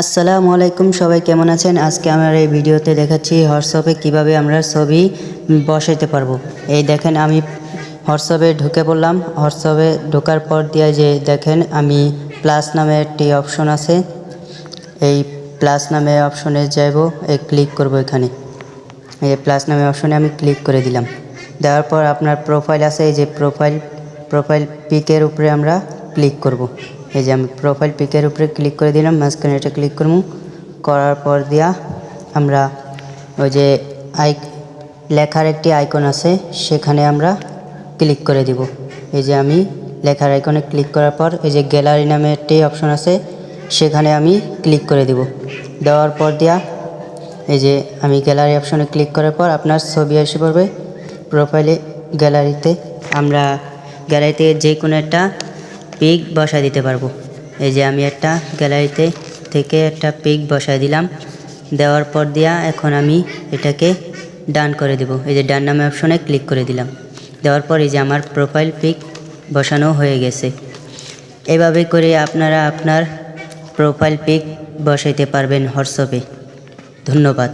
আসসালামু আলাইকুম, সবাই কেমন আছেন? আজকে আমার এই ভিডিওতে দেখাচ্ছি হোয়াটসঅ্যাপে কিভাবে আমরা ছবি বসাইতে পারবো। এই দেখেন আমি হোয়াটসঅ্যাপে ঢুকে পড়লাম। হোয়াটসঅ্যাপে ঢোকার পর দিয়ে যে দেখেন আমি প্লাস নামে একটি অপশন আছে, এই প্লাস নামে অপশনে যাব, এই ক্লিক করব। এখানে এই প্লাস নামে অপশনে আমি ক্লিক করে দিলাম। দেওয়ার পর আপনার প্রোফাইল আছে, এই যে প্রোফাইল পিকের উপরে আমরা ক্লিক করব। এই যে আমি প্রোফাইল পিকের উপরে ক্লিক করে দিলাম, মাঝখানে এটা ক্লিক করব। করার পর দিয়া আমরা ওই যে লেখার একটি আইকন আছে, সেখানে আমরা ক্লিক করে দিব। এই যে আমি লেখার আইকনে ক্লিক করার পর এই যে গ্যালারি নামে একটি অপশন আছে, সেখানে আমি ক্লিক করে দিব। দেওয়ার পর দিয়া এই যে আমি গ্যালারি অপশনে ক্লিক করার পর আপনার ছবি এসে পড়বে প্রোফাইলে। গ্যালারিতে আমরা গ্যালারিতে যে কোনো একটা পিক বসায় দিতে পারবো। এই যে আমি একটা গ্যালারিতে থেকে একটা পিক বসায় দিলাম। দেওয়ার পর দিয়া এখন আমি এটাকে ডান করে দেব। এই যে ডান নামে অপশনে ক্লিক করে দিলাম। দেওয়ার পর এই যে আমার প্রোফাইল পিক বসানো হয়ে গেছে। এভাবে করে আপনারা আপনার প্রোফাইল পিক বসাইতে পারবেন হোয়াটসঅ্যাপে। ধন্যবাদ।